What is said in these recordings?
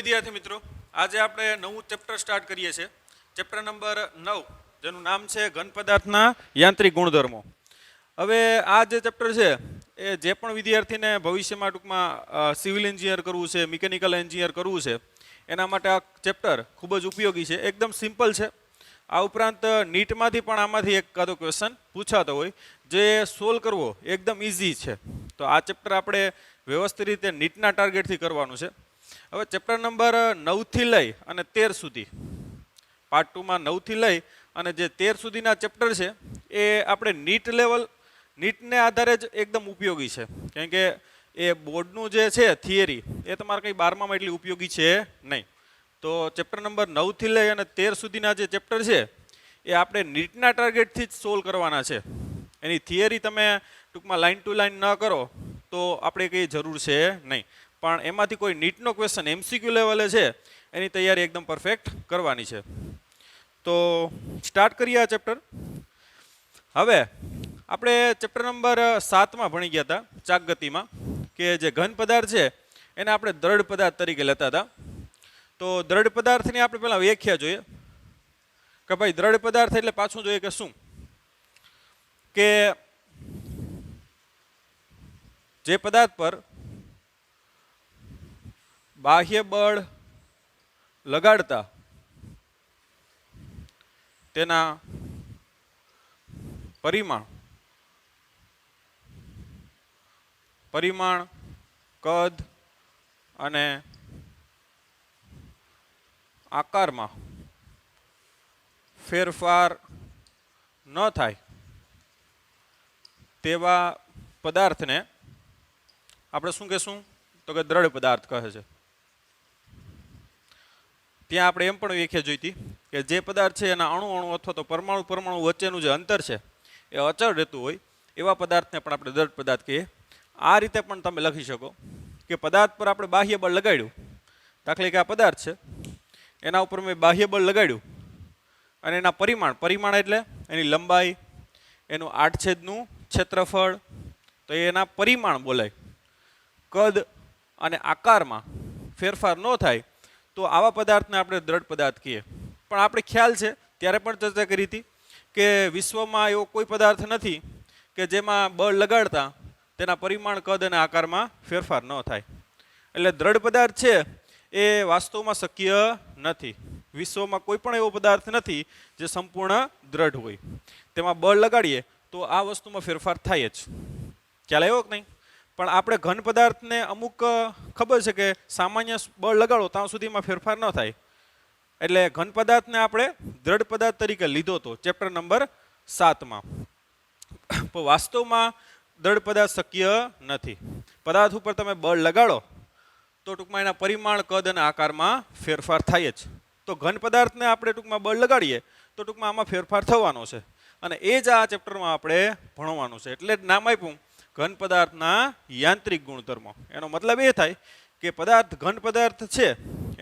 વિદ્યાર્થી મિત્રો, આજે આપણે નવું ચેપ્ટર સ્ટાર્ટ કરીએ છીએ. ચેપ્ટર નંબર 9 જેનું નામ છે ઘન પદાર્થના યાંત્રિક ગુણધર્મો. હવે આ જે ચેપ્ટર છે એ જે પણ વિદ્યાર્થીને ભવિષ્યમાં ટૂંકમાં સિવિલ એન્જિનિયર કરવું છે, મિકેનિકલ એન્જિનિયર કરવું છે, એના માટે આ ચેપ્ટર ખૂબ જ ઉપયોગી છે. એકદમ સિમ્પલ છે. આ ઉપરાંત નીટમાંથી પણ આમાંથી એક કાદો ક્વેશ્ચન પૂછાતો હોય જે સોલ્વ કરવો એકદમ ઇઝી છે. તો આ ચેપ્ટર આપણે વ્યવસ્થિત રીતે નીટના ટાર્ગેટથી કરવાનું છે. હવે ચેપ્ટર નંબર 9 થી લઈ અને 13 સુધી, પાર્ટ 2માં 9 થી લઈ અને જે 13 સુધીના ચેપ્ટર છે એ આપણે નીટને આધારે જ એકદમ ઉપયોગી છે. કેમ કે એ બોર્ડનું જે છે થિયરી એ તમારે કંઈ 12માં એટલી ઉપયોગી છે નહીં. તો ચેપ્ટર નંબર 9 થી લઈ અને 13 સુધીના જે ચેપ્ટર છે એ આપણે નીટના ટાર્ગેટથી જ સોલ્વ કરવાના છે. એની થિયરી તમે ટૂંકમાં લાઇન ટુ લાઇન ન કરો તો આપણે કંઈ જરૂર છે નહીં. પણ એમાંથી કોઈ નીટનો ક્વેશ્ચન MCQ લેવલે છે એની તૈયારી એકદમ પરફેક્ટ કરવાની છે. તો સ્ટાર્ટ કરીએ આ ચેપ્ટર. હવે આપણે ચેપ્ટર નંબર 7માં ભણી ગયા હતા ચાક ગતિમાં કે જે ઘન પદાર્થ છે એને આપણે દ્રઢ પદાર્થ તરીકે લેતા હતા. તો દ્રઢ પદાર્થની આપણે પહેલાં વ્યાખ્યા જોઈએ કે ભાઈ દ્રઢ પદાર્થ એટલે પાછું જોઈએ કે શું, કે જે પદાર્થ પર બાહ્ય બળ લગાડતા તેના પરિમાણ, કદ અને આકારમાં ફેરફાર ન થાય તેવા પદાર્થને આપણે શું કહેશું? તો કે દ્રઢ પદાર્થ કહે છે. ત્યાં આપણે એમ પણ વ્યાખ્યા જોઈ હતી કે જે પદાર્થ છે એના અણુ અથવા તો પરમાણુ વચ્ચેનું જે અંતર છે એ અચળ રહેતું હોય એવા પદાર્થને પણ આપણે દ્રઢ પદાર્થ કહીએ. આ રીતે પણ તમે લખી શકો કે પદાર્થ પર આપણે બાહ્ય બળ લગાડ્યું, દાખલા કે આ પદાર્થ છે એના ઉપર મેં બાહ્ય બળ લગાડ્યું અને એના પરિમાણ એટલે એની લંબાઈ, એનું આડછેદનું ક્ષેત્રફળ, તો એના પરિમાણ બોલાય. કદ અને આકારમાં ફેરફાર ન થાય તો આવા પદાર્થને આપણે દ્રઢ પદાર્થ કહીએ. પણ આપણે ખ્યાલ છે ત્યારે પણ ચર્ચા કરી હતી કે વિશ્વમાં એવો કોઈ પદાર્થ નથી કે જેમાં બળ લગાડતા તેના પરિમાણ, કદ અને આકારમાં ફેરફાર ન થાય. એટલે દ્રઢ પદાર્થ છે એ વાસ્તવમાં શક્ય નથી. વિશ્વમાં કોઈ પણ એવો પદાર્થ નથી જે સંપૂર્ણ દ્રઢ હોય. તેમાં બળ લગાડીએ તો આ વસ્તુમાં ફેરફાર થાય જ. ખ્યાલ આવ્યો કે નહીં? પણ આપણે ઘન પદાર્થને અમુક ખબર છે કે સામાન્ય બળ લગાડો ત્યાં સુધીમાં ફેરફાર ન થાય. એટલે ઘન પદાર્થને આપણે દ્રઢ પદાર્થ તરીકે લીધો હતો ચેપ્ટર નંબર 7માં. પણ વાસ્તવમાં દ્રઢ પદાર્થ શક્ય નથી. પદાર્થ ઉપર તમે બળ લગાડો તો ટૂંકમાં એના પરિમાણ, કદ અને આકારમાં ફેરફાર થાય જ. તો ઘન પદાર્થને આપણે ટૂંકમાં બળ લગાડીએ તો ટૂંકમાં આમાં ફેરફાર થવાનો છે. અને એ જ આ ચેપ્ટરમાં આપણે ભણવાનું છે. એટલે જ નામ આપ્યું ઘન પદાર્થના યાંત્રિક ગુણધર્મો. એનો મતલબ એ થાય કે ઘન પદાર્થ છે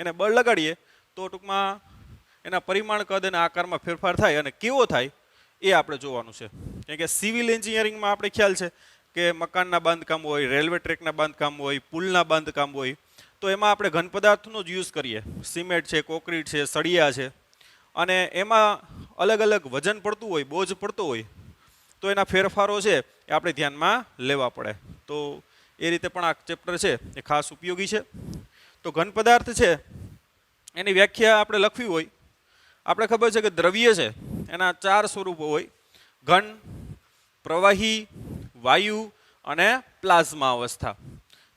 એને બળ લગાડીએ તો ટૂંકમાં એના પરિમાણ, કદ અને આકારમાં ફેરફાર થાય. અને કેવો થાય એ આપણે જોવાનું છે. કેમ કે સિવિલ એન્જિનિયરિંગમાં આપણે ખ્યાલ છે કે મકાનના બાંધકામ હોય, રેલવે ટ્રેકના બાંધકામ હોય, પુલના બાંધકામ હોય, તો એમાં આપણે ઘન પદાર્થનો જ યુઝ કરીએ. સિમેન્ટ છે, કોન્ક્રીટ છે, સળિયા છે, અને એમાં અલગ અલગ વજન પડતું હોય, બોજ પડતો હોય, તો એના ફેરફારો છે એ આપણે ધ્યાનમાં લેવા પડે. તો એ રીતે પણ આ ચેપ્ટર છે એ ખાસ ઉપયોગી છે. તો ઘન પદાર્થ છે એની વ્યાખ્યા આપણે લખવી હોય, આપણે ખબર છે કે દ્રવ્ય છે એના 4 સ્વરૂપો હોય: ઘન, પ્રવાહી, વાયુ અને પ્લાઝમા અવસ્થા.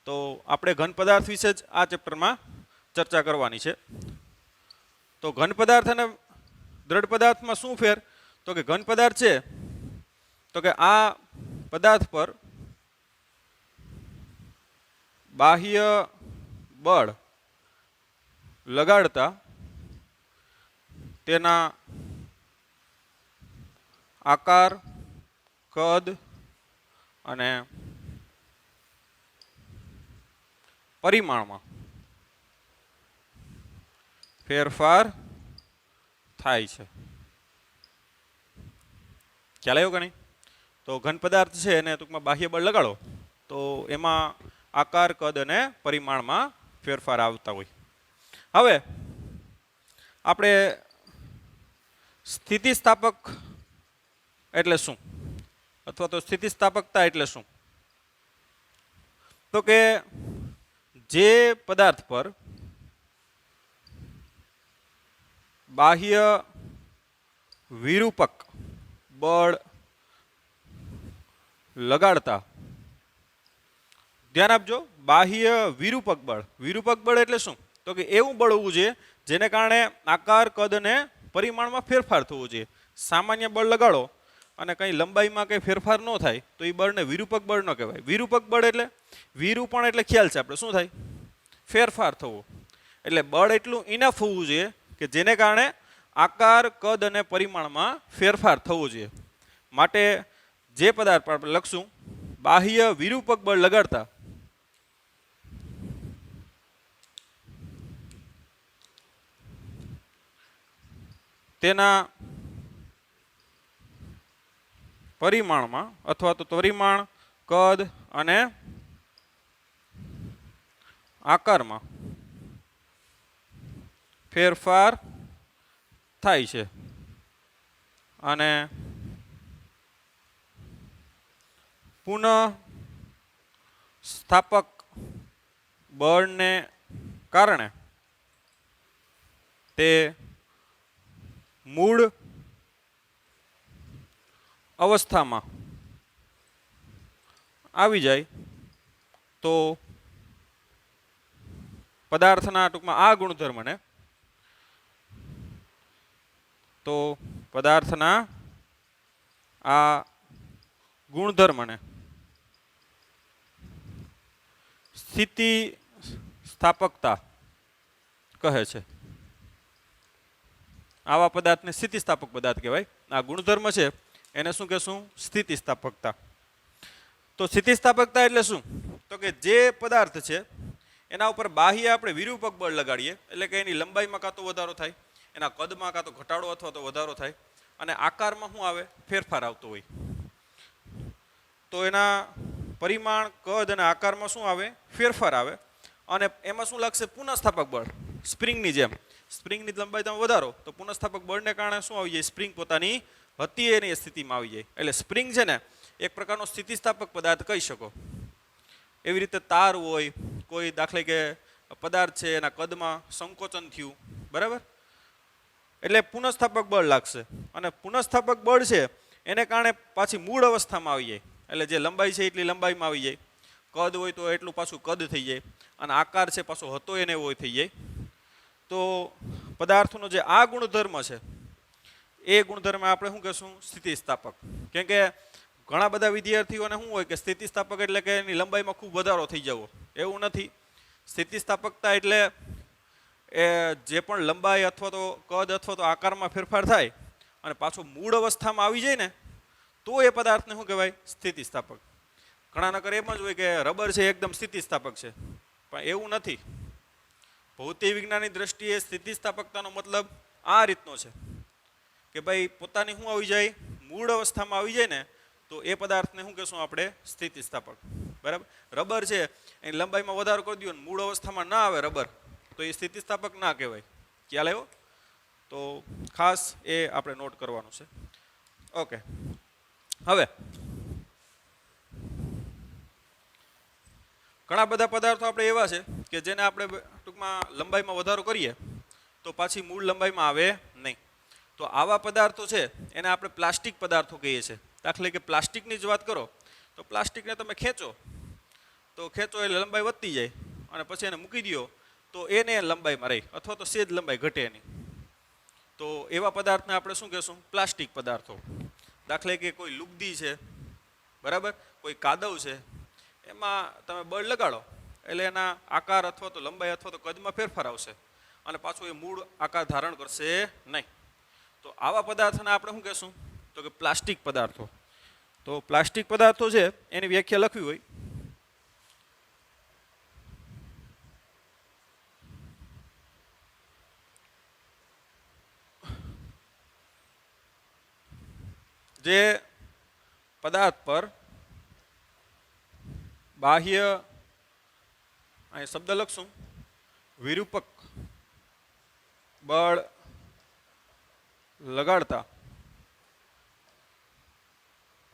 તો આપણે ઘન પદાર્થ વિશે જ આ ચેપ્ટરમાં ચર્ચા કરવાની છે. તો ઘન પદાર્થ અને દ્રઢ પદાર્થમાં શું ફેર? તો કે ઘન પદાર્થ છે તો કે આ પદાર્થ પર બાહ્ય બળ લગાડતા તેના આકાર, કદ અને પરિમાણમાં ફેરફાર થાય છે. ખ્યાલ આવ્યો કે નહીં? તો ઘન પદાર્થ છે એને ટૂંકમાં બાહ્ય બળ લગાડો તો એમાં આકાર, કદ અને પરિમાણમાં ફેરફાર આવતા હોય. હવે આપણે સ્થિતિસ્થાપક એટલે શું, અથવા તો સ્થિતિસ્થાપકતા એટલે શું? તો કે જે પદાર્થ પર બાહ્ય વિરૂપક બળ લગાડતા, ધ્યાન આપજો, બાહ્ય વિરૂપક બળ એટલે શું? તો કે એવું બળ હોવું જોઈએ જેને કારણે આકાર, કદ અને પરિમાણમાં ફેરફાર થવો જોઈએ. સામાન્ય બળ લગાડો અને કંઈ લંબાઈમાં કંઈ ફેરફાર ન થાય તો એ બળને વિરૂપક બળ ન કહેવાય. વિરૂપક બળ એટલે વિરૂપણ એટલે ખ્યાલ છે આપણે, શું થાય? ફેરફાર થવો. એટલે બળ એટલું ઇનફ હોવું જોઈએ કે જેને કારણે આકાર, કદ અને પરિમાણમાં ફેરફાર થવો જોઈએ. માટે જે પદાર્થ પર આપણે લખશું બાહ્ય વિરૂપક બળ લગાડતા, તેના પરિમાણમાં અથવા તો પરિમાણ, કદ અને આકારમાં ફેરફાર થાય છે અને પુનઃ સ્થાપક બળને કારણે તે મૂળ અવસ્થામાં આવી જાય તો પદાર્થના ટૂંકમાં આ ગુણધર્મને, તો પદાર્થના આ ગુણધર્મને સ્થિતિસ્થાપકતા કહે છે. આવા પદાર્થને સ્થિતિસ્થાપક પદાર્થ કહેવાય. આ ગુણધર્મ છે એને શું કહેશું? સ્થિતિસ્થાપકતા. તો સ્થિતિસ્થાપકતા એટલે શું? તો કે જે પદાર્થ છે એના ઉપર બાહ્ય આપણે વિરૂપક બળ લગાડીએ એટલે કે એની લંબાઈમાં કાં તો વધારો થાય, એના કદમાં કાં તો ઘટાડો અથવા તો વધારો થાય, અને આકારમાં શું આવે? ફેરફાર આવતો હોય. તો એના પરિમાણ, કદ અને આકારમાં શું આવે? ફેરફાર આવે. અને એમાં શું લાગશે? પુનઃસ્થાપક બળ. સ્પ્રિંગની જેમ સ્પ્રિંગની લંબાઈ તમે વધારો તો પુનઃસ્થાપક બળને કારણે શું આવી જાય? સ્પ્રિંગ પોતાની હતી એની સ્થિતિમાં આવી જાય. એટલે સ્પ્રિંગ છે ને એક પ્રકારનો સ્થિતિસ્થાપક પદાર્થ કહી શકો. એવી રીતે તાર હોય, કોઈ દાખલે કે પદાર્થ છે એના કદમાં સંકોચન થયું, બરાબર, એટલે પુનઃસ્થાપક બળ લાગશે. અને પુનઃસ્થાપક બળ છે એને કારણે પાછી મૂળ અવસ્થામાં આવી જાય. એટલે જે લંબાઈ છે એટલી લંબાઈમાં આવી જાય, કદ હોય તો એટલું પાછું કદ થઈ જાય, અને આકાર છે પાછો હતો એને એવો થઈ જાય. તો પદાર્થનો જે આ ગુણધર્મ છે એ ગુણધર્મ આપણે શું કહેશું? સ્થિતિસ્થાપક. કેમ કે ઘણા બધા વિદ્યાર્થીઓને શું હોય કે સ્થિતિસ્થાપક એટલે કે એની લંબાઈમાં ખૂબ વધારો થઈ જવો. એવું નથી. સ્થિતિસ્થાપકતા એટલે એ જે પણ લંબાઈ અથવા તો કદ અથવા તો આકારમાં ફેરફાર થાય અને પાછો મૂળ અવસ્થામાં આવી જાય ને તો એ પદાર્થને શું કહેવાય? સ્થિતિસ્થાપક. ઘણા નકર એમ જ હોય કે રબર છે એકદમ સ્થિતિસ્થાપક છે, પણ એવું નથી. ભૌતિક વિજ્ઞાનની દ્રષ્ટિએ સ્થિતિસ્થાપકતાનો મતલબ આ રીતનો છે કે ભાઈ પોતાની શું આવી જાય? મૂળ અવસ્થામાં આવી જાય ને તો એ પદાર્થને શું કહેશું આપણે? સ્થિતિસ્થાપક. બરાબર. રબર છે એની લંબાઈમાં વધારો કરી દો ને મૂળ અવસ્થામાં ના આવે રબર તો એ સ્થિતિસ્થાપક ના કહેવાય. ખ્યાલ આવ્યો? તો ખાસ એ આપણે નોટ કરવાનું છે. ઓકે, હવે ઘણા બધા પદાર્થો આપણે એવા છે કે જેને આપણે ટૂંકમાં લંબાઈમાં વધારો કરીએ તો પાછી મૂળ લંબાઈમાં આવે નહીં. તો આવા પદાર્થો છે એને આપણે પ્લાસ્ટિક પદાર્થો કહીએ છીએ. દાખલે કે પ્લાસ્ટિકની જ વાત કરો તો પ્લાસ્ટિકને તમે ખેંચો એટલે લંબાઈ વધતી જાય, અને પછી એને મૂકી દો તો એને લંબાઈમાં રહી અથવા તો સેજ લંબાઈ ઘટે એની. તો એવા પદાર્થને આપણે શું કહેશું? પ્લાસ્ટિક પદાર્થો. દાખલે કે કોઈ લુગદી છે, બરાબર, કોઈ કાદવ છે, એમાં તમે બળ લગાડો એટલે એના આકાર અથવા તો લંબાઈ અથવા તો કદમાં ફેરફાર આવશે અને પાછું એ મૂળ આકાર ધારણ કરશે નહીં. તો આવા પદાર્થને આપણે શું કહેશું? તો કે પ્લાસ્ટિક પદાર્થો. તો પ્લાસ્ટિક પદાર્થો છે એની વ્યાખ્યા લખવી હોય જે પદાર્થ પર બાહ્ય, અહીં શબ્દ લખશું, વિરૂપક બળ લગાડતા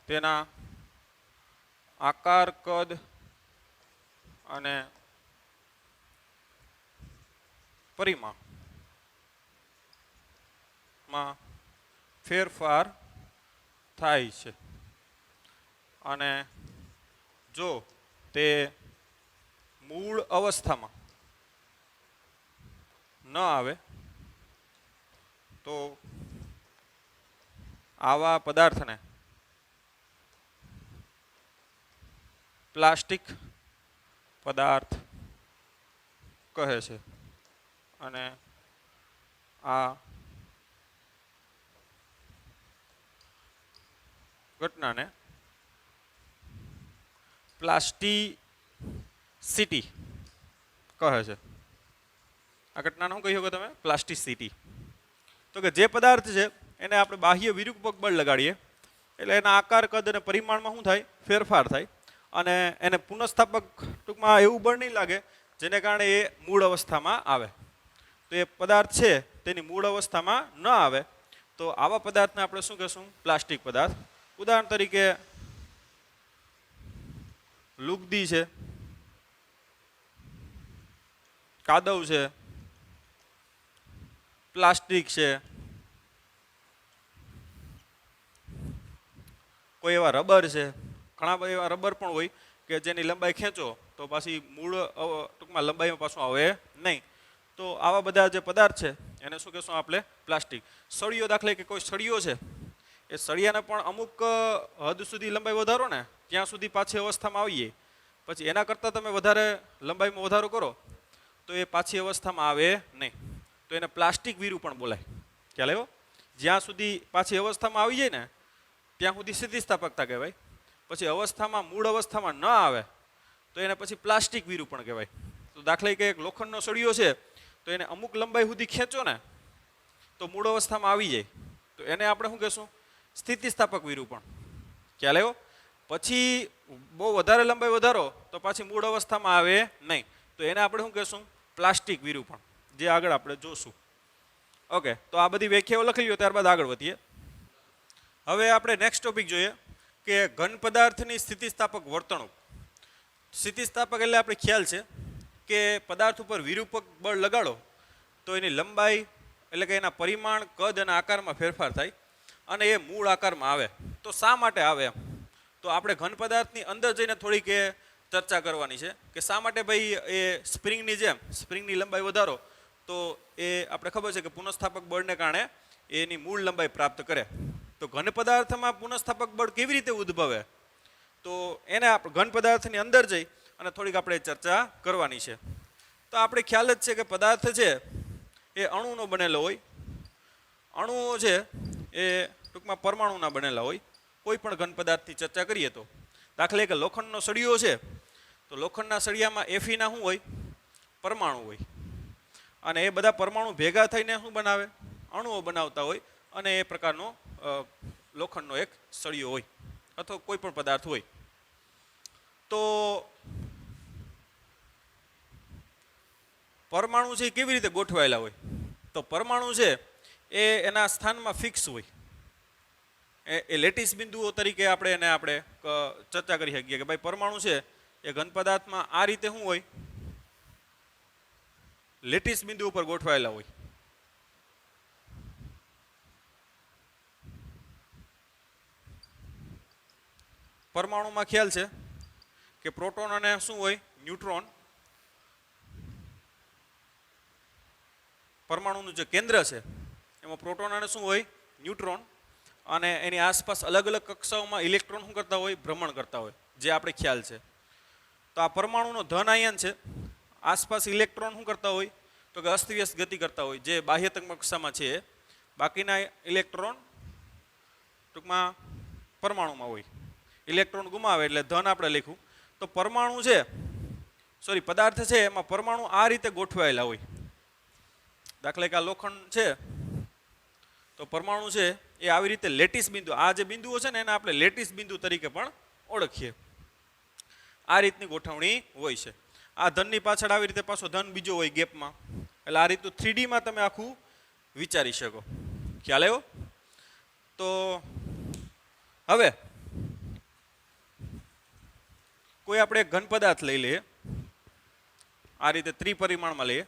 તેના આકાર, કદ અને પરિમાણમાં ફેરફાર થાય છે અને જો તે મૂળ અવસ્થામાં ન આવે તો આવા પદાર્થને પ્લાસ્ટિક પદાર્થ કહે છે અને આ ઘટનાને પ્લાસ્ટિસિટી કહે છે. આ ઘટનાને શું કહી શકો તમે? પ્લાસ્ટિસિટી. તો કે જે પદાર્થ છે એને આપણે બાહ્ય વિરૂપક બળ લગાડીએ એટલે એના આકાર, કદ અને પરિમાણમાં શું થાય? ફેરફાર થાય અને એને પુનઃસ્થાપક ટૂંકમાં એવું બળ નહીં લાગે જેને કારણે એ મૂળ અવસ્થામાં આવે. તો એ પદાર્થ છે તેની મૂળ અવસ્થામાં ન આવે તો આવા પદાર્થને આપણે શું કહેશું? પ્લાસ્ટિક પદાર્થ. ઉદાહરણ તરીકે લુગદી છે, કાદવ છે, પ્લાસ્ટિક છે, કોઈ એવા રબર છે, ઘણા બધા એવા રબર પણ હોય કે જેની લંબાઈ ખેંચો તો પાછી મૂળ ટૂંકમાં લંબાઈમાં પાછું આવે નહીં. તો આવા બધા જે પદાર્થ છે એને શું કહેશું આપણે? પ્લાસ્ટિક. સળિયો દાખલે કે કોઈ સળિયો છે એ સળિયાને પણ અમુક હદ સુધી લંબાઈ વધારો ને ત્યાં સુધી પાછી અવસ્થામાં આવીએ, પછી એના કરતાં તમે વધારે લંબાઈમાં વધારો કરો તો એ પાછી અવસ્થામાં આવે નહીં. તો એને પ્લાસ્ટિક વીરુ પણ બોલાય. ખ્યાલ આવ્યો? જ્યાં સુધી પાછી અવસ્થામાં આવી જાય ને ત્યાં સુધી સ્થિતિસ્થાપકતા કહેવાય. પછી અવસ્થામાં મૂળ અવસ્થામાં ન આવે તો એને પછી પ્લાસ્ટિક વીરુ પણ કહેવાય. તો દાખલા કે એક લોખંડનો સળિયો છે તો એને અમુક લંબાઈ સુધી ખેંચો ને તો મૂળ અવસ્થામાં આવી જાય તો એને આપણે શું કહેશું? સ્થિતિસ્થાપક વીરુ પણ. ખ્યાલ આવ્યો? પછી બહુ વધારે લંબાઈ વધારો તો પાછી મૂળ અવસ્થામાં આવે નહીં તો એને આપણે શું કહેશું? પ્લાસ્ટિક વીરુ પણ, જે આગળ આપણે જોશું. ઓકે, તો આ બધી વ્યાખ્યાઓ લખી લ્યો ત્યારબાદ આગળ વધીએ. હવે આપણે નેક્સ્ટ ટોપિક જોઈએ કે ઘન પદાર્થની સ્થિતિસ્થાપક વર્તણૂક. સ્થિતિસ્થાપક એટલે આપણે ખ્યાલ છે કે પદાર્થ ઉપર વિરૂપક બળ લગાડો તો એની લંબાઈ એટલે કે એના પરિમાણ, કદ અને આકારમાં ફેરફાર થાય અને એ મૂળ આકારમાં આવે. તો શા માટે આવે એમ? તો આપણે ઘન પદાર્થની અંદર જઈને થોડીક એ ચર્ચા કરવાની છે કે શા માટે ભાઈ એ સ્પ્રિંગની જેમ સ્પ્રિંગની લંબાઈ વધારો તો એ આપણે ખબર છે કે પુનઃસ્થાપક બળને કારણે એની મૂળ લંબાઈ પ્રાપ્ત કરે. તો ઘન પદાર્થમાં પુનઃસ્થાપક બળ કેવી રીતે ઉદ્ભવે તો એને આપણે ઘન પદાર્થની અંદર જઈ અને થોડીક આપણે ચર્ચા કરવાની છે. તો આપણે ખ્યાલ જ છે કે પદાર્થ છે એ અણુનો બનેલો હોય. અણુઓ છે એ ટૂંકમાં પરમાણુના બનેલા હોય. કોઈ પણ ઘન પદાર્થની ચર્ચા કરીએ તો દાખલે કે લોખંડનો સળિયો છે તો લોખંડના સળિયામાં એફીના શું હોય? પરમાણુ હોય અને એ બધા પરમાણુ ભેગા થઈને શું બનાવે? અણુઓ બનાવતા હોય અને એ પ્રકારનો લોખંડનો એક સળિયો હોય અથવા કોઈ પણ પદાર્થ હોય. તો પરમાણુ છે એ કેવી રીતે ગોઠવાયેલા હોય? તો પરમાણુ છે એ એના સ્થાનમાં ફિક્સ હોય. એ લેટિસ બિંદુઓ તરીકે આપણે એને આપણે ચર્ચા કરી શકીએ કે ભાઈ પરમાણુ છે એ ઘન પદાર્થમાં આ રીતે શું હોય? લેટિસ બિંદુ ઉપર ગોઠવાયેલા હોય. પરમાણુમાં ખ્યાલ છે કે પ્રોટોન અને શું હોય? ન્યુટ્રોન. પરમાણુનું જે કેન્દ્ર છે એમાં પ્રોટોન અને શું હોય? ન્યુટ્રોન. અને એની આસપાસ અલગ અલગ કક્ષાઓમાં ઇલેક્ટ્રોન શું કરતા હોય? ભ્રમણ કરતા હોય, જે આપણે ખ્યાલ છે. તો આ પરમાણુનો ધન આયન છે આસપાસ ઇલેક્ટ્રોન શું કરતા હોય? તો કે અસ્તવ્યસ્ત ગતિ કરતા હોય, જે બાહ્યતમ કક્ષામાં છે. બાકીના ઇલેક્ટ્રોન ટૂંકમાં પરમાણુમાં હોય. ઇલેક્ટ્રોન ગુમાવે એટલે ધન આપણે લખ્યું. તો પરમાણુ છે પદાર્થ છે એમાં પરમાણુ આ રીતે ગોઠવાયેલા હોય. દાખલા કે આ લોખંડ છે તો પરમાણુ છે એ આવી રીતે લેટિસ બિંદુ, આ જે બિંદુઓ છે ને એને આપણે લેટિસ બિંદુ તરીકે પણ ઓળખીએ. આ રીતની ગોઠવણી હોય છે. આ ધનની પાછળ આવી રીતે પાછો ધન બીજો હોય ગેપમાં. એટલે આ રીતનું 3Dમાં તમે આખું વિચારી શકો. ખ્યાલ આવ્યો? તો હવે કોઈ આપણે ઘન પદાર્થ લઈ લઈએ, આ રીતે ત્રિપરિમાણમાં લઈએ.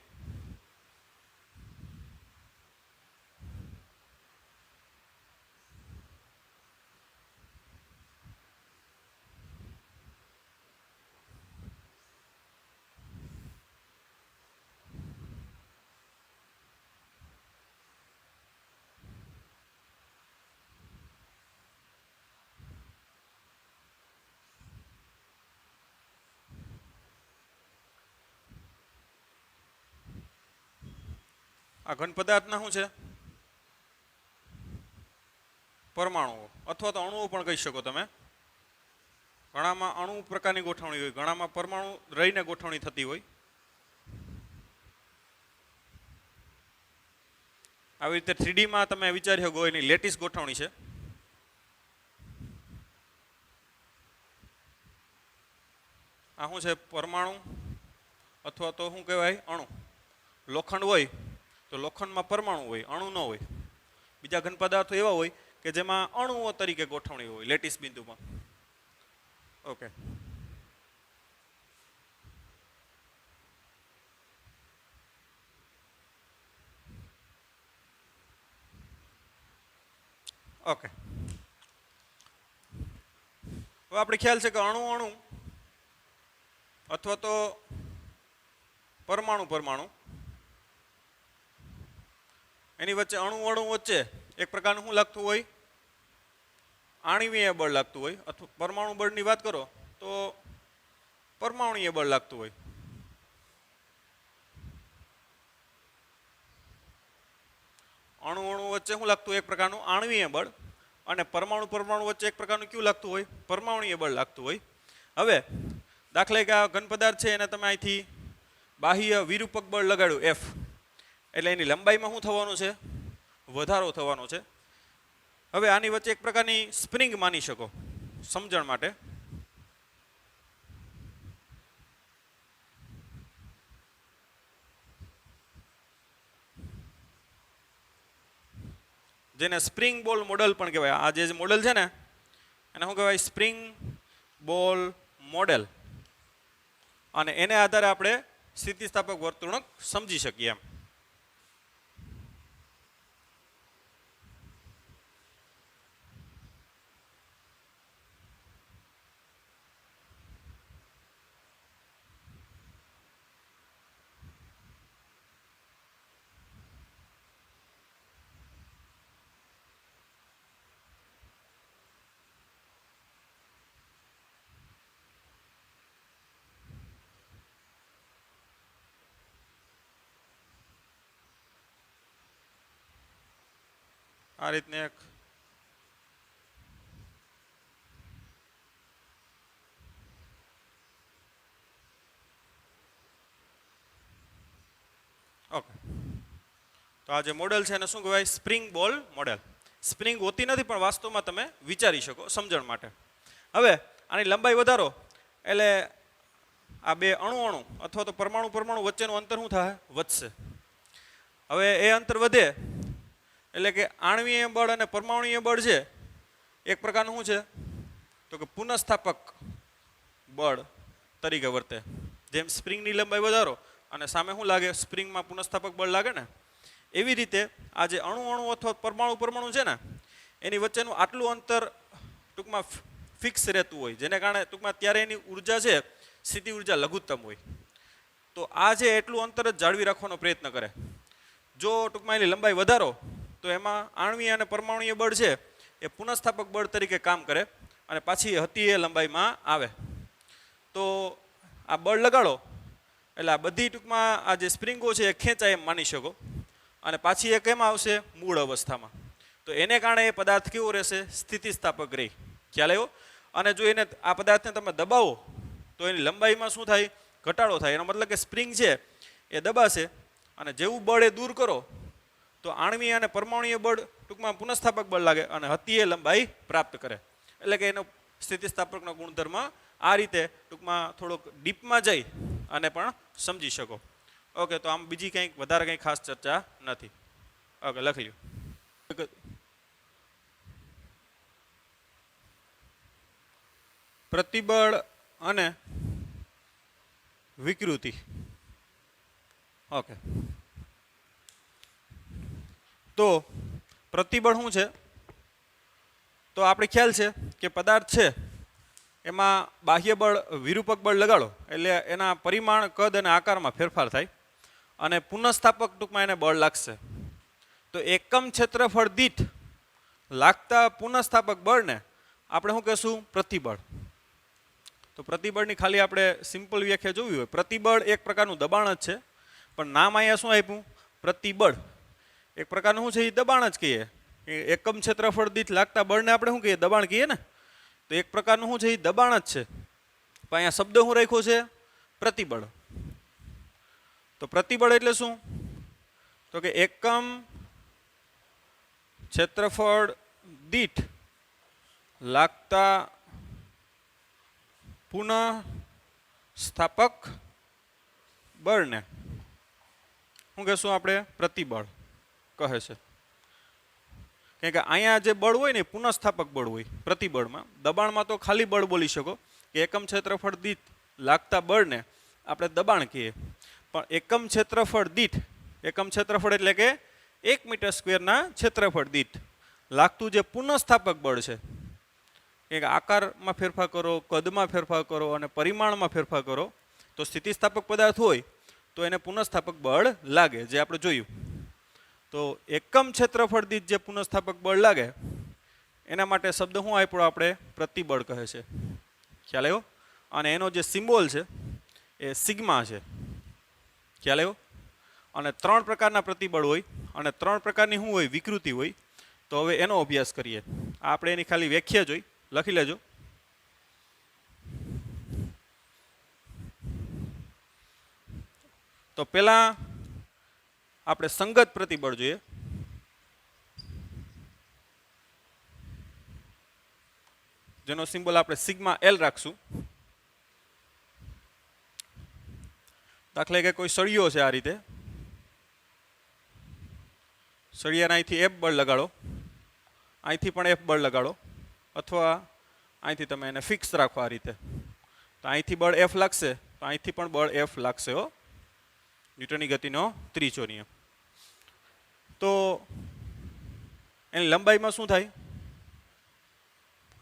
આ ઘન પદાર્થના શું છે? પરમાણુઓ અથવા તો અણુઓ પણ કહી શકો તમે. ઘણામાં અણુ પ્રકારની ગોઠવણી હોય, ઘણામાં પરમાણુ રહીને ગોઠવણી થતી હોય. આવી રીતે 3D માં તમે વિચારી શકો એની લેટિસ ગોઠવણી છે. આ શું છે? પરમાણુ અથવા તો શું કહેવાય? અણુ. લોખંડ હોય તો લોખંડમાં પરમાણુ હોય, અણુ ન હોય. બીજા ઘન પદાર્થો એવા હોય કે જેમાં અણુઓ તરીકે ગોઠવણી હોય લેટિસ બિંદુમાં. ઓકે. ઓકે. હવે આપણે ખ્યાલ છે કે અણુ અથવા તો પરમાણુ એની વચ્ચે અણુ વચ્ચે એક પ્રકારનું શું લાગતું હોય? આણ્વીય બળ લાગતું હોય. અથવા પરમાણુ બળની વાત કરો તો પરમાણુય બળ લાગતું હોય. અણુ વચ્ચે શું લાગતું હોય? એક પ્રકારનું આણ્વીય બળ. અને પરમાણુ વચ્ચે એક પ્રકારનું કયું લાગતું હોય? પરમાણુય બળ લાગતું હોય. હવે દાખલા કે આ ઘન પદાર્થ છે એને તમે અહીંથી બાહ્ય વિરૂપક બળ લગાડ્યું F, એટલે એની લંબાઈમાં શું થવાનું છે? વધારો થવાનો છે. હવે આની વચ્ચે એક પ્રકારની સ્પ્રિંગ માની શકો સમજણ માટે. જેને સ્પ્રિંગ બોલ મોડેલ પણ કહેવાય. આ જે મોડેલ છે ને એને શું કહેવાય? સ્પ્રિંગ બોલ મોડેલ. અને એને આધારે આપણે સ્થિતિસ્થાપક વર્તણૂક સમજી શકીએ એમ. આ રીતને એક ઓકે. તો આ જે મોડેલ છે એને શું કહેવાય? સ્પ્રિંગ બોલ મોડેલ. સ્પ્રિંગ હોતી નથી પણ વાસ્તવમાં તમે વિચારી શકો સમજણ માટે. હવે આની લંબાઈ વધારો એટલે આ બે અણુ અથવા તો પરમાણુ વચ્ચેનું અંતર શું થાય? વધશે. હવે એ અંતર વધે એટલે કે આણ્વીય બળ અને પરમાણુય બળ છે એક પ્રકારનું શું છે? તો કે પુનઃસ્થાપક બળ તરીકે વર્તે. જેમ સ્પ્રિંગની લંબાઈ વધારો અને સામે શું લાગે? સ્પ્રિંગમાં પુનઃસ્થાપક બળ લાગે ને. એવી રીતે આ જે અણુ અથવા પરમાણુ છે ને એની વચ્ચેનું આટલું અંતર ટૂંકમાં ફિક્સ રહેતું હોય, જેને કારણે ટૂંકમાં ત્યારે એની ઉર્જા છે સ્થિતિ ઉર્જા લઘુત્તમ હોય. તો આ જે એટલું અંતર જ જાળવી રાખવાનો પ્રયત્ન કરે. જો ટૂંકમાં એની લંબાઈ વધારો તો એમાં આણ્વીય અને પરમાણુય બળ છે એ પુનઃસ્થાપક બળ તરીકે કામ કરે અને પાછી હતી એ લંબાઈમાં આવે. તો આ બળ લગાડો એટલે આ બધી ટૂંકમાં આ જે સ્પ્રિંગો છે એ ખેંચાય એમ માની શકો અને પાછી એ કેમ આવશે? મૂળ અવસ્થામાં. તો એને કારણે એ પદાર્થ કેવો રહેશે? સ્થિતિસ્થાપક રહે. ખ્યાલ આવ્યો? અને જો એને આ પદાર્થને તમે દબાવો તો એની લંબાઈમાં શું થાય? ઘટાડો થાય. એનો મતલબ કે સ્પ્રિંગ છે એ દબાશે અને જેવું બળ એ દૂર કરો તો આણ્વીય અને પરમાણુય બળ ટૂંકમાં પુનઃસ્થાપક બળ લાગે અને હતી એ લંબાઈ પ્રાપ્ત કરે. એટલે કે એનો સ્થિતિસ્થાપકનો ગુણધર્મ આ રીતે ટૂંકમાં થોડોક ડીપમાં જઈ અને પણ સમજી શકો. ઓકે. તો આમ બીજી કંઈક વધારે કંઈ ખાસ ચર્ચા નથી. ઓકે, લખી લ્યો. પ્રતિબળ અને વિકૃતિ. ઓકે, તો પ્રતિબળ શું છે? તો આપણે ખ્યાલ છે કે પદાર્થ છે એમાં બાહ્ય બળ, વિરૂપક બળ લગાડો એટલે એના પરિમાણ, કદ અને આકારમાં ફેરફાર થાય અને પુનઃસ્થાપક ટૂંકમાં એને બળ લાગશે. તો એકમ ક્ષેત્રફળ દીઠ લાગતા પુનઃસ્થાપક બળને આપણે શું કહેશું? પ્રતિબળ. તો પ્રતિબળની ખાલી આપણે સિમ્પલ વ્યાખ્યા જોવી હોય, પ્રતિબળ એક પ્રકારનું દબાણ જ છે, પણ નામ અહીંયા શું આપ્યું? પ્રતિબળ. એક પ્રકારનું શું છે? એ દબાણ જ કહીએ. એકમ ક્ષેત્રફળ દીઠ લાગતા બળને આપણે શું કહીએ? દબાણ કહીએ ને. તો એક પ્રકારનું શું છે? એ દબાણ જ છે, પણ અહીંયા શબ્દ શું રાખ્યો છે? પ્રતિબળ. તો પ્રતિબળ એટલે શું? તો કે એકમ ક્ષેત્રફળ દીઠ લાગતા પુનઃ સ્થાપક બળને શું કહેશું આપણે? પ્રતિબળ કહે છે. કારણ કે અહીંયા જે બળ હોય ને પુનઃસ્થાપક બળ હોય પ્રતિબળમાં. દબાણમાં તો ખાલી બળ બોલી શકો કે એકમ ક્ષેત્રફળ દીઠ લાગતા બળને આપણે દબાણ કહીએ, પણ એકમ ક્ષેત્રફળ દીઠ, એકમ ક્ષેત્રફળ એટલે કે 1 મીટર સ્ક્વેરના ક્ષેત્રફળ દીઠ લાગતું જે પુનઃસ્થાપક બળ છે, કે આકારમાં ફેરફાર કરો, કદમાં ફેરફાર કરો અને પરિમાણમાં ફેરફાર કરો, તો સ્થિતિસ્થાપક પદાર્થ હોય તો એને પુનઃસ્થાપક બળ લાગે, જે આપણે જોયું. તો એકમ ક્ષેત્રફળ દીઠ જે પુનઃસ્થાપક બળ લાગે એના માટે શબ્દ શું આપ્યો આપણે? પ્રતિબળ કહે છે. ખ્યાલ આવ્યો? અને એનો જે સિમ્બોલ છે એ સિગ્મા છે. ખ્યાલ આવ્યો? અને 3 પ્રકારના પ્રતિબળ હોય અને 3 પ્રકારની શું હોય? વિકૃતિ હોય. તો હવે એનો અભ્યાસ કરીએ. આપણે એની ખાલી વ્યાખ્યા જોઈ, લખી લેજો. તો પહેલા આપણે સંગત પ્રતિબળ જોઈએ. જેનો સિમ્બોલ આપણે સિગ્મા એલ રાખશું. દાખલા કે કોઈ સળિયો છે, આ રીતે સળિયાને અહીંથી એફ બળ લગાડો, અહીંથી પણ એફ બળ લગાડો, અથવા અહીંથી તમે એને ફિક્સ રાખો આ રીતે, તો અહીંથી બળ એફ લાગશે, તો અહીંથી પણ બળ એફ લાગશે. હો, ન્યૂટનની ગતિનો ત્રીજો નિયમ. તો એની લંબાઈમાં શું થાય?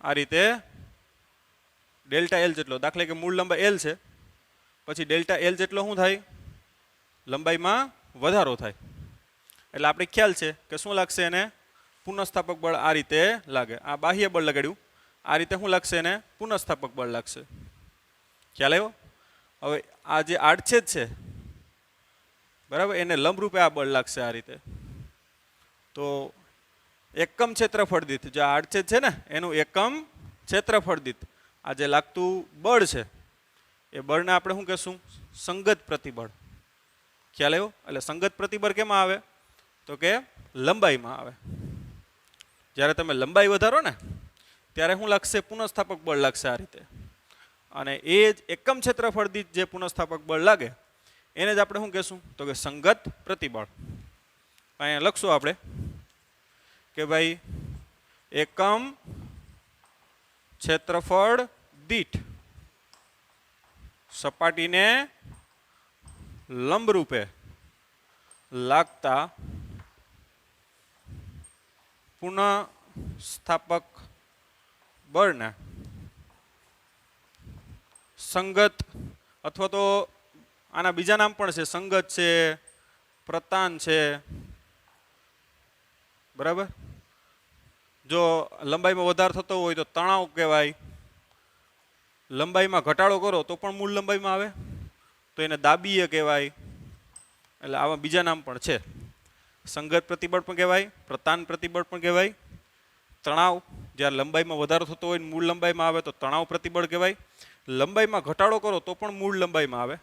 આ રીતે ડેલ્ટા એલ જેટલો. દાખલા કે મૂળ લંબાઈ એલ છે, પછી ડેલ્ટા એલ જેટલો શું થાય? લંબાઈમાં વધારો થાય. એટલે આપણે ખ્યાલ છે કે શું લાગશે એને? પુનઃસ્થાપક બળ આ રીતે લાગે. આ બાહ્ય બળ લગાડ્યું, આ રીતે શું લાગશે? એને પુનઃસ્થાપક બળ લાગશે. ખ્યાલ આવ્યો? હવે આ જે આડછેદ છે, બરાબર, એને લંબરૂપે આ બળ લાગશે આ રીતે. તો એકમ ક્ષેત્રફળ દીઠ જે આડછેદ છે ને એનું એકમ ક્ષેત્રફળ દીઠ આ જે લાગતું બળ છે એ બળને આપણે શું કહેશું? સંગત પ્રતિબળ. ખ્યાલ આવ્યો? એટલે સંગત પ્રતિબળ કેમાં આવે? તો કે લંબાઈમાં આવે. જ્યારે તમે લંબાઈ વધારો ને ત્યારે શું લાગશે? પુનઃસ્થાપક બળ લાગશે આ રીતે. અને એ જ એકમ ક્ષેત્રફળ દીઠ જે પુનઃસ્થાપક બળ લાગે એને જ આપણે શું કહેશું? તો કે સંગત પ્રતિબળ. અહીંયા લખશું આપણે કે ભાઈ એકમ ક્ષેત્રફળ દીઠ સપાટીને લંબરૂપે લાગતા પુનઃસ્થાપક બળને સંગત, અથવા તો આના બીજા નામ પણ છે, સંગત છે, પ્રતાન છે, બરાબર. જો લંબાઈમાં વધારો થતો હોય તો તણાવ કહેવાય. લંબાઈમાં ઘટાડો કરો તો પણ મૂળ લંબાઈમાં આવે તો એને દાબીય કહેવાય. એટલે આવા બીજા નામ પણ છે. સંગત પ્રતિબળ પણ કહેવાય, પ્રતાન પ્રતિબળ પણ કહેવાય. તણાવ, જ્યારે લંબાઈમાં વધારો થતો હોય મૂળ લંબાઈમાં આવે તો તણાવ પ્રતિબળ કહેવાય. લંબાઈમાં ઘટાડો કરો તો પણ મૂળ લંબાઈમાં આવે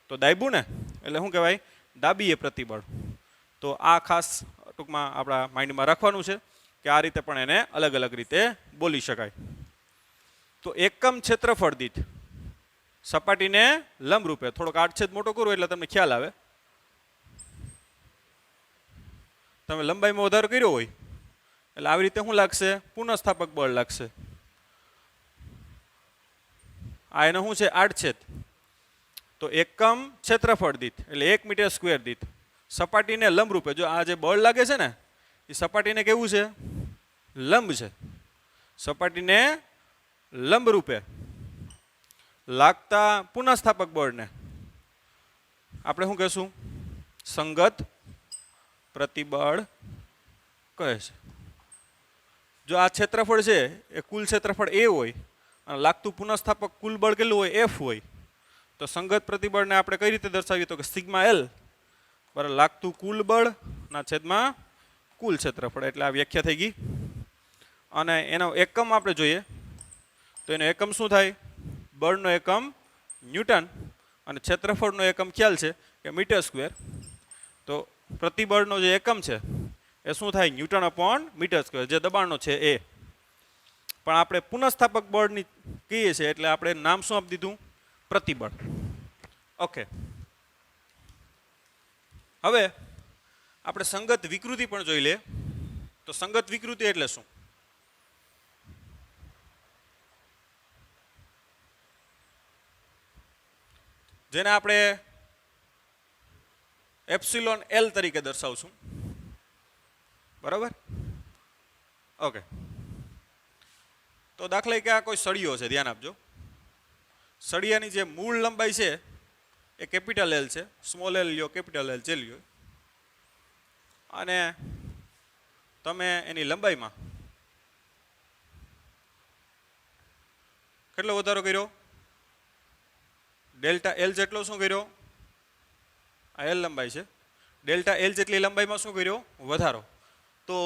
તો દાબ્યું ને એટલે શું કહેવાય? દાબીય પ્રતિબળ. તો આ ખાસ ટૂંકમાં આપણા માઇન્ડમાં રાખવાનું છે કે આ રીતે પણ એને અલગ અલગ રીતે બોલી શકાય. તો એકમ ક્ષેત્રફળ દીઠ સપાટીને લંબરૂપે, થોડોક આડછેદ મોટો કરો એટલે તમને ખ્યાલ આવે. તમે લંબાઈમાં વધારો કર્યો હોય એટલે આવી રીતે શું લાગશે? પુનઃસ્થાપક બળ લાગશે. આ એનો શું છે? આડછેદ. તો એકમ ક્ષેત્રફળ દીઠ એટલે 1 મીટર સ્ક્વેર દીઠ સપાટીને લંબ રૂપે, જો આ જે બળ લાગે છે ને એ સપાટીને કેવું છે? લંબ છે. સપાટીને લંબ રૂપે લાગતા પુનઃસ્થાપક બળને આપણે શું કહેશું? સંગત પ્રતિબળ કહે છે. જો આ ક્ષેત્રફળ છે એ કુલ ક્ષેત્રફળ એ હોય અને લાગતું પુનઃસ્થાપક કુલ બળ કેટલું હોય? એફ હોય. તો સંગત પ્રતિબળને આપણે કઈ રીતે દર્શાવીએ? તો કે સિગ્મા એલ બરાબર લાગતું કુલ બળ ના છેદમાં કુલ ક્ષેત્રફળ. એટલે આ વ્યાખ્યા થઈ ગઈ. અને એનો એકમ આપણે જોઈએ તો એનો એકમ શું થાય? બળનો એકમ ન્યૂટન અને ક્ષેત્રફળનો એકમ ખ્યાલ છે કે મીટર સ્ક્વેર. તો પ્રતિબળનો જે એકમ છે એ શું થાય? ન્યૂટન અપોન મીટર સ્ક્વેર, જે દબાણનો છે એ. પણ આપણે પુનઃસ્થાપક બળની કહીએ છીએ એટલે આપણે નામ શું આપી દીધું? પ્રતિબળ. ઓકે, હવે આપણે સંગત વિકૃતિ પણ જોઈ લે. તો સંગત વિકૃતિ એટલે શું? જેને આપણે એપ્સિલોન એલ તરીકે દર્શાવશું. બરાબર? ઓકે, તો દાખલા કે આ કોઈ સળિયો છે, ધ્યાન આપજો. સળિયાની જે મૂળ લંબાઈ છે એ કેપિટલ એલ છે. સ્મોલ એલ લ્યો, કેપિટલ એલ જે લ્યો, અને તમે એની લંબાઈમાં કેટલો વધારો કર્યો? ડેલ્ટા એલ જેટલો શું કર્યો? આ એલ લંબાઈ છે. ડેલ્ટા એલ જેટલી લંબાઈમાં શું કર્યો? વધારો. તો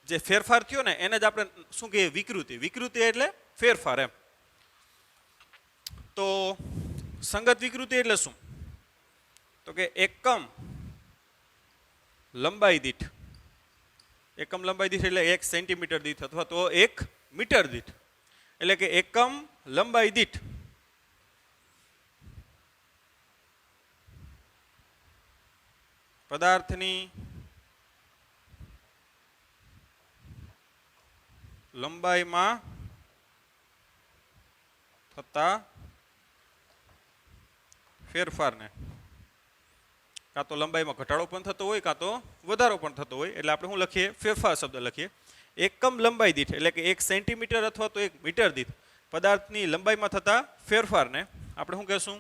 જે ફેરફાર થયો ને એને જ આપણે શું કહીએ? વિકૃતિ. વિકૃતિ એટલે ફેરફાર એમ. તો સંગત વિકૃતિ એટલે શું? તો કે એકમ લંબાઈ દીઠ, એકમ લંબાઈ દીઠ એટલે 1 સેન્ટીમીટર દીઠ અથવા તો 1 મીટર દીઠ, એટલે કે એકમ લંબાઈ દીઠ પદાર્થની લંબાઈમાં થતા ફેરફારને કાં તો લંબાઈમાં ઘટાડો પણ થતો હોય કાં તો વધારો પણ થતો હોય, એટલે આપણે શું લખીએ? ફેરફાર શબ્દ લખીએ. એકમ લંબાઈ દીઠ એટલે કે 1 સેન્ટીમીટર અથવા તો 1 મીટર દીઠ પદાર્થની લંબાઈમાં થતા ફેરફારને આપણે શું કહેશું?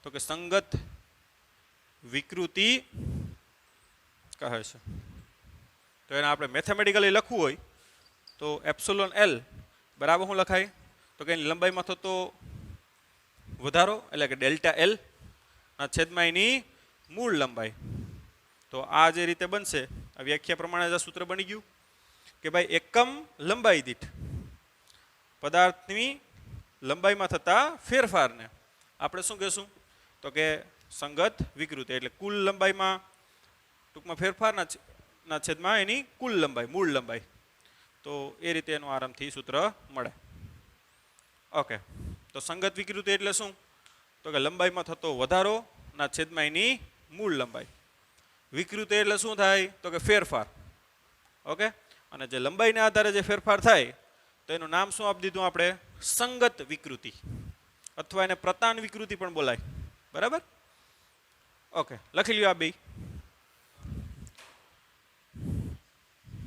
તો કે સંગત વિકૃતિ કહે છે. તો એને આપણે મેથેમેટિકલી લખવું હોય તો એપ્સિલોન એલ બરાબર શું લખાય? તો કે એની લંબાઈમાં થતો વધારો એટલે કે ડેલ્ટા એલ ના છેદમાં એની મૂળ લંબાઈ. તો આ જે રીતે બનશે, આ વ્યાખ્યા પ્રમાણે જ સૂત્ર બની ગયું કે ભાઈ એકમ લંબાઈ દીઠ પદાર્થની લંબાઈમાં થતા ફેરફારને આપણે શું કહેશું? તો કે સંગત વિકૃતિ. એટલે કુલ લંબાઈમાં ટૂંકમાં ફેરફારના છેદમાં એની કુલ લંબાઈ, મૂળ લંબાઈ. તો એ રીતે એનું આરામથી સૂત્ર મળે. ઓકે, તો સંગત વિકૃતિ એટલે શું? તો કે લંબાઈમાં થતો વધારો ના છેદમાં એની મૂળ લંબાઈ. વિકૃતિ એટલે શું થાય? તો કે ફેરફાર. ઓકે, અને જે લંબાઈના આધારે જે ફેરફાર થાય તો એનું નામ શું આપી દીધું આપણે? સંગત વિકૃતિ, અથવા એને પ્રતાન વિકૃતિ પણ બોલાય. બરાબર? ઓકે, લખી લ્યો આ બે.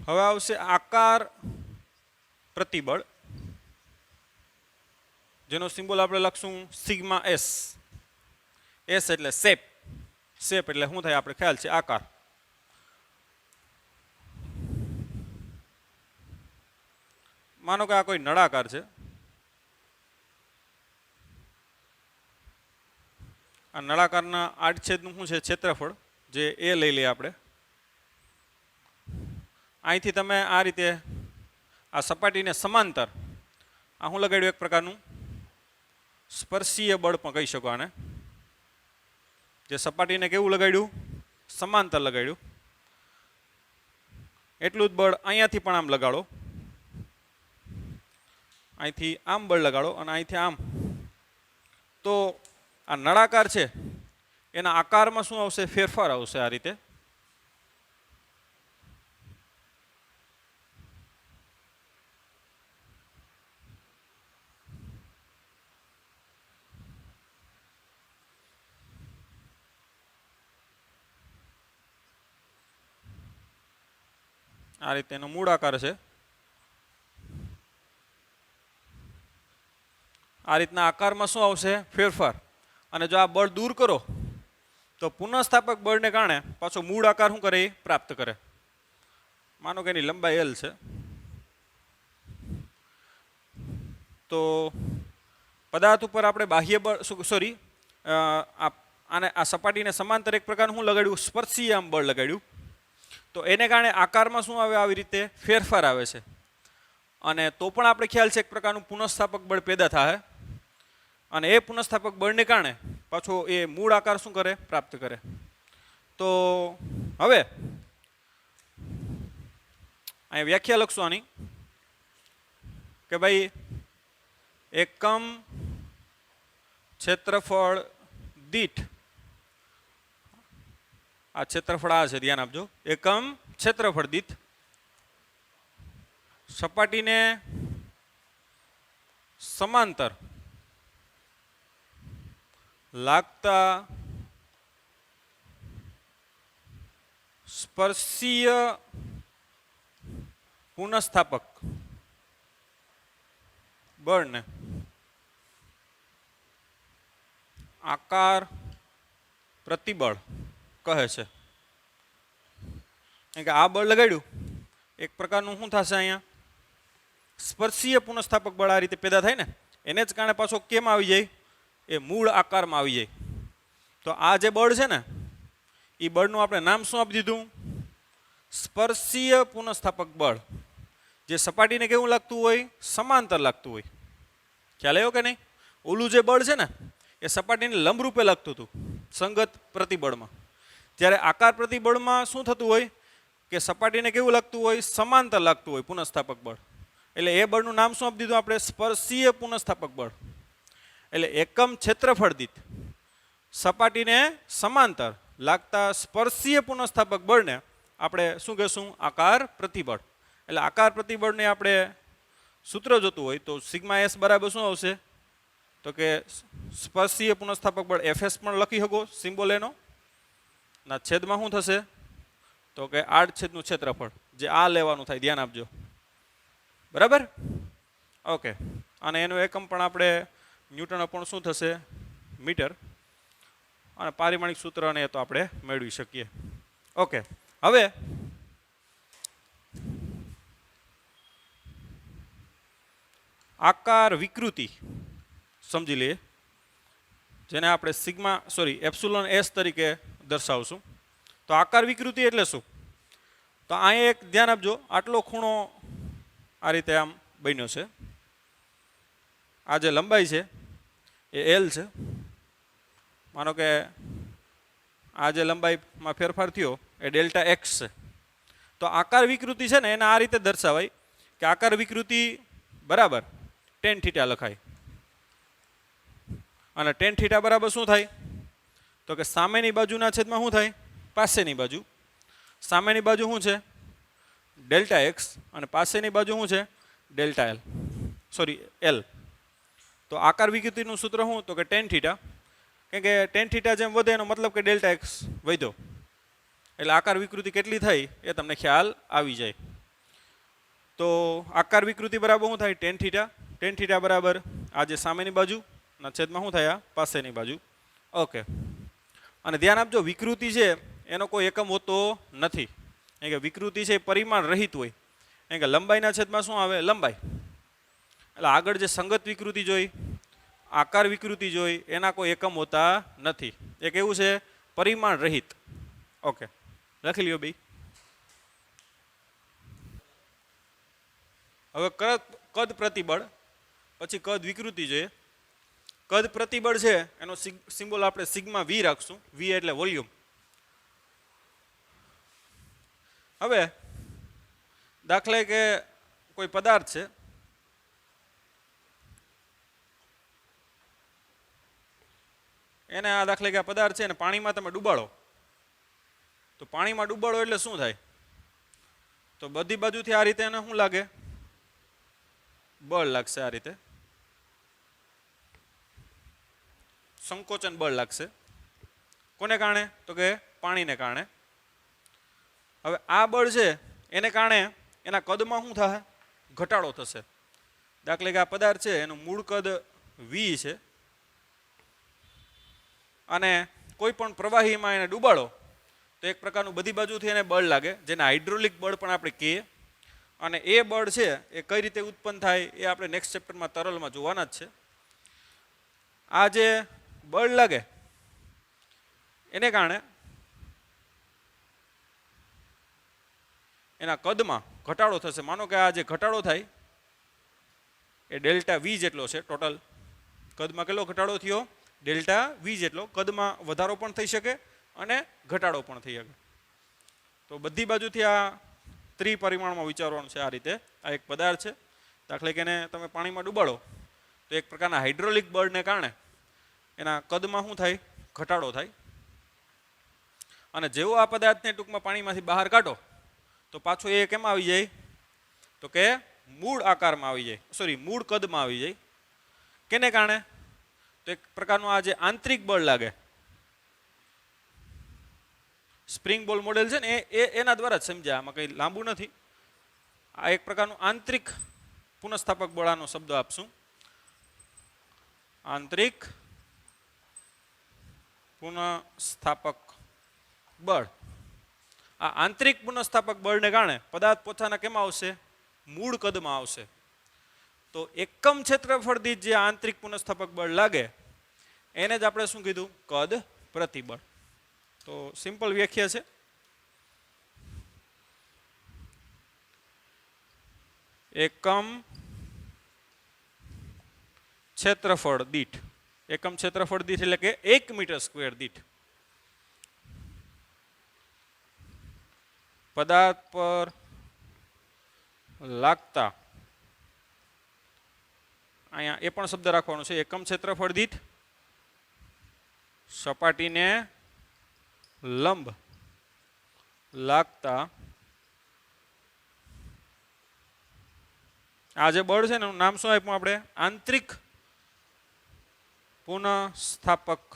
હવે આવશે આકાર પ્રતિબળ, જેનો સિમ્બોલ આપણે લખશું સિગ્મા એસ. એસ એટલે શેપ. શેપ એટલે શું થાય? આપણે ખ્યાલ છે આકાર. માનો કે આ કોઈ નળાકાર છે. આ નળાકારના આડછેદનું શું છે? ક્ષેત્રફળ, જે એ લઈ લઈએ આપણે. અહીંથી તમે આ રીતે આ સપાટીને સમાંતર આ શું લગાડ્યું? એક પ્રકારનું સ્પર્શીય બળ પણ કહી શકો આને. જે સપાટીને કેવું લગાડ્યું? સમાંતર લગાડ્યું. એટલું જ બળ અહીંયાથી પણ આમ લગાડો, અહીંથી આમ બળ લગાડો અને અહીંથી આમ. તો આ નળાકાર છે એના આકારમાં શું આવશે? ફેરફાર આવશે આ રીતે. આ રીતે એનો મૂળ આકાર છે. આ રીતના આકારમાં શું આવશે? ફેરફાર. અને જો આ બળ દૂર કરો તો પુનઃસ્થાપક બળને કારણે પાછો મૂળ આકાર શું કરે? પ્રાપ્ત કરે. માનો કે એની લંબાઈ L છે, તો પદાર્થ ઉપર આપણે બાહ્ય બળ સોરી આને આ સપાટીને સમાંતર એક પ્રકારનું શું લગાડ્યું? સ્પર્શીય આમ બળ લગાડ્યું. તો એને કારણે આકારમાં શું આવે? આવી રીતે ફેરફાર આવે છે. અને તો પણ આપણે ખ્યાલ છે એક પ્રકારનું પુનઃસ્થાપક બળ પેદા થાય. અને એ પુનઃસ્થાપક બળને કારણે પાછો એ મૂળ આકાર શું કરે? પ્રાપ્ત કરે. તો હવે અહીં વ્યાખ્યા લખશું આની કે ભાઈ એકમ ક્ષેત્રફળ દીઠ, આ ક્ષેત્રફળ આ છે, ધ્યાન આપજો. એકમ ક્ષેત્રફળ દીઠ સપાટીને સમાંતર લાગતા સ્પર્શીય પુનઃસ્થાપક બળને આકાર પ્રતિબળ કહે છે. કે આ બળ લગાડ્યું એક પ્રકારનું શું થશે? અહીંયા સ્પર્શીય પુનઃસ્થાપક બળ આ રીતે પેદા થાય ને, એને જ કારણે પાછો કેમ આવી જાય? એ મૂળ આકારમાં આવી જાય. તો આ જે બળ છે ને, એ બળનું આપણે નામ શું આપી દીધું? સ્પર્શીય પુનઃસ્થાપક બળ. જે સપાટીને કેવું લાગતું હોય? સમાંતર લાગતું હોય. ખ્યાલ આવ્યો કે નહીં? ઓલું જે બળ છે ને એ સપાટીને લંબરૂપે લાગતું હતું સંગત પ્રતિબળમાં. જ્યારે આકાર પ્રતિબળમાં શું થતું હોય કે સપાટીને કેવું લાગતું હોય? સમાંતર લાગતું હોય પુનઃસ્થાપક બળ. એટલે એ બળનું નામ શું આપી દીધું આપણે? સ્પર્શીય પુનઃસ્થાપક બળ. એટલે એકમ ક્ષેત્રફળ દીઠ સપાટીને સમાંતર લાગતા સ્પર્શીય પુનઃસ્થાપક બળને આપણે શું કહેશું? આકાર પ્રતિબળ. એટલે આકાર પ્રતિબળને આપણે સૂત્ર જોતું હોય તો સિગ્મા એસ બરાબર શું આવશે? તો કે સ્પર્શીય પુનઃસ્થાપક બળ FS પણ લખી શકો સિમ્બોલ એનો. ના છેદમાં શું થશે? તો કે 8/નું ક્ષેત્રફળ, જે આ લેવાનું થાય, ધ્યાન આપજો. બરાબર? ઓકે. અને એનું એકમ પણ આપણે ન્યૂટન અપોન શું થશે? મીટર. અને પારિમાણિક સૂત્ર અને એ તો આપણે મેળવી શકીએ. ઓકે. હવે આકાર વિકૃતિ સમજી લઈએ, જેને આપણે એપ્સિલોન એસ તરીકે દર્શાવશું. તો આકાર વિકૃતિ એટલે શું? તો અહીંયા એક ધ્યાન આપજો, આટલો ખૂણો આ રીતે આમ બન્યો છે. આ જે લંબાઈ છે એ L છે. માનો કે આ જે લંબાઈમાં ફેરફાર થયો એ ડેલ્ટા એક્સ છે. તો આકાર વિકૃતિ છે ને એને આ રીતે દર્શાવાય કે આકાર વિકૃતિ બરાબર tan θ લખાય. અને tan θ બરાબર શું થાય? તો કે સામેની બાજુના છેદમાં શું થાય? પાસેની બાજુ. સામેની બાજુ શું છે? Delta x. અને પાસેની બાજુ શું છે? Delta L. તો આકાર વિકૃતિનું સૂત્ર શું? તો કે tan θ. કેમ કે tan θ જેમ વધે એનો મતલબ કે ડેલ્ટા એક્સ વધ્યો. એટલે આકાર વિકૃતિ કેટલી થઈ એ તમને ખ્યાલ આવી જાય. તો આકાર વિકૃતિ બરાબર શું થાય? tan θ. tan θ બરાબર આ જે સામેની બાજુ ના છેદમાં શું થયા? પાસેની બાજુ. ઓકે. અને ધ્યાન આપજો, વિકૃતિ છે એનો કોઈ એકમ હોતો નથી. કારણ કે વિકૃતિ છે એ પરિમાણ રહિત હોય. કારણ કે લંબાઈના છેદમાં શું આવે? લંબાઈ. એટલે આગળ જે સંગત વિકૃતિ જોઈ, આકાર વિકૃતિ જોઈ, એના કોઈ એકમ હોતા નથી. એક એવું છે પરિમાણ રહિત. ઓકે, લખી લ્યો ભાઈ. હવે કદ પ્રતિબળ, પછી કદ વિકૃતિ જોઈએ. કદ પ્રતિબળ છે એનો સિમ્બોલ આપણે સિગ્મા V રાખશું. V એટલે વોલ્યુમ. હવે દાખલે કે કોઈ પદાર્થ છે, એને આ દાખલે કે આ પદાર્થ છે ને પાણીમાં તમે ડૂબાડો. તો પાણીમાં ડૂબાડો એટલે શું થાય? તો બધી બાજુથી આ રીતે એને શું લાગે? બળ લાગશે. આ રીતે સંકોચન બળ લાગશે. કોને કારણે? તો કે પાણીને કારણે. હવે આ બળ છે એને કારણે એના કદમાં શું થાય? ઘટાડો થશે. દાખલા કે આ પદાર્થ છે એનું મૂળ કદ v છે અને કોઈ પણ પ્રવાહીમાં એને ડૂબાડો તો એક પ્રકારનું બધી બાજુથી એને બળ લાગે, જેને હાઇડ્રોલિક બળ પણ આપણે કહીએ. અને એ બળ છે એ કઈ રીતે ઉત્પન્ન થાય એ આપણે નેક્સ્ટ ચેપ્ટરમાં તરલમાં જોવાના જ છે. આ જે બળ લાગે એને કારણે એના કદમાં ઘટાડો થશે. માનો કે આ જે ઘટાડો થાય એ ડેલ્ટા વી જેટલો છે. ટોટલ કદમાં કેટલો ઘટાડો થયો? ડેલ્ટા વી જેટલો. કદમાં વધારો પણ થઈ શકે અને ઘટાડો પણ થઈ શકે. તો બધી બાજુથી આ ત્રિપરિમાણમાં વિચારવાનું છે. આ રીતે આ એક પદાર્થ છે, દાખલા કે એને તમે પાણીમાં ડૂબાડો તો એક પ્રકારના હાઇડ્રોલિક બળને કારણે એના કદમાં શું થાય? ઘટાડો થાય. અને જેવો આ પદાર્થને ટૂંકમાં પાણીમાંથી બહાર કાઢો તો પાછો એ કેમ આવી જાય? તો કે મૂળ આકારમાં આવી જાય, સોરી મૂળ કદમાં આવી જાય. કેને કારણે? તો એક પ્રકારનું આ જે આંતરિક બળ લાગે, સ્પ્રિંગ બોલ મોડેલ છે ને એના દ્વારા જ સમજ્યા, આમાં કંઈ લાંબુ નથી. આ એક પ્રકારનું આંતરિક પુનઃસ્થાપક બળ, આનો શબ્દ આપશું આંતરિક પુનઃસ્થાપક બળ. આ આંતરિક પુનઃસ્થાપક બળને કારણે પદાર્થ પોતાના કેમ આવશે? મૂળ કદમાં આવશે. તો એકમ ક્ષેત્રફળ દીઠ જે આંતરિક પુનઃસ્થાપક બળ લાગે એને જ આપણે શું કીધું? કદ પ્રતિબળ. તો સિમ્પલ વ્યાખ્યા છે. એકમ ક્ષેત્રફળ દીઠ, એકમ ક્ષેત્રફળ દીઠ એટલે કે 1 મીટર સ્ક્વેર દીઠ પદાર્થ પર લાગતા, અહીંયા એ પણ શબ્દ રાખવાનો છે, એકમ ક્ષેત્રફળ દીઠ સપાટીને લંબ લાગતા આ જે બળ છે ને એનું નામ શું આપ્યું આપણે? આંતરિક પુનઃસ્થાપક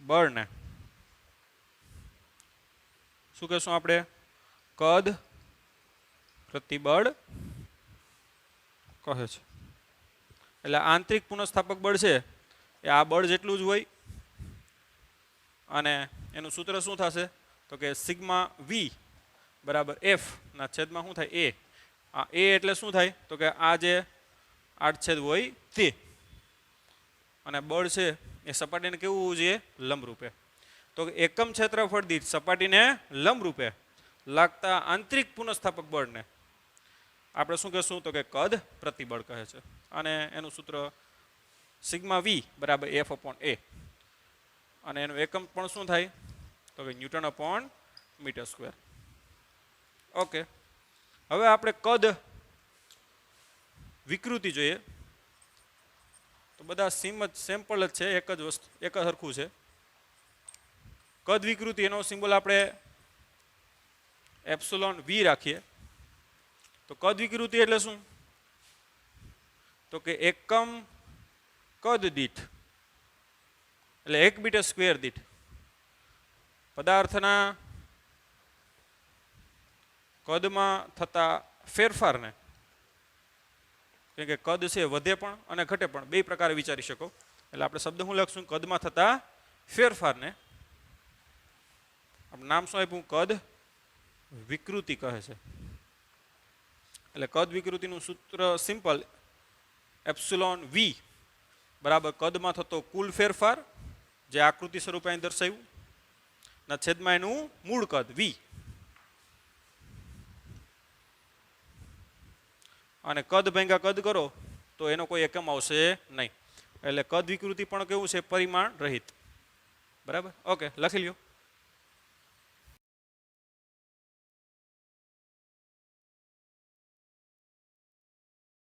બળને શું કહેશું આપણે? કદ પ્રતિબળ કહે છે. એટલે આંતરિક પુનઃસ્થાપક બળ છે એ આ બળ જેટલું જ હોય અને એનું સૂત્ર શું થશે? તો કે સિગ્મા વી બરાબર એફ ના છેદમાં શું થાય? એ. આ એ એટલે શું થાય? તો કે આ જે આડછેદ હોય તે, અને બળ છે એ સપાટીને કેવું હોવું જોઈએ? લંબરૂપે. તો એકમ ક્ષેત્રફળ દીઠ સપાટીને લંબરૂપે લાગતા આંતરિક પુનઃસ્થાપક બળને આપણે શું કહેશું? તો કે કદ પ્રતિબળ કહે છે. અને એનું સૂત્ર સિગ્મા વી બરાબર એફ અપોન એ, અને એનું એકમ પણ શું થાય? તો કે Newton upon metre square. Okay, હવે આપણે કદ વિકૃતિ જોઈએ. તો બધા સેમ્પલ જ છે, એક જ વસ્તુ, એક જ સરખું છે. કદ વિકૃતિ એનો સિમ્બોલ આપણે એપ્સિલોન વી રાખીએ. તો કદ વિકૃતિ એટલે શું? તો કે એકમ કદ દીઠ એટલે 1 મીટર સ્ક્વેર દીઠ પદાર્થના કદમાં થતા ફેરફારને, કેમ કે કદ છે વધે પણ અને ઘટે પણ, બે પ્રકારે વિચારી શકો. એટલે આપણે શબ્દ શું લખશું? કદમાં થતા ફેરફારને આપણે નામ શું આપ્યું? કદ વિકૃતિ કહે છે. એટલે કદ વિકૃતિનું સૂત્ર સિમ્પલ, એપ્સિલોન વી બરાબર કદમાં થતો કુલ ફેરફાર, જે આકૃતિ સ્વરૂપે અહીં દર્શાવ્યું, ના છેદમાં એનું મૂળ કદ વી. અને કદ ભેગા કદ કરો તો એનો કોઈ એકમ આવશે નહીં. એટલે કદ વિકૃતિ પણ કેવું છે? પરિમાણ રહિત. બરાબર, ઓકે, લખી લ્યો.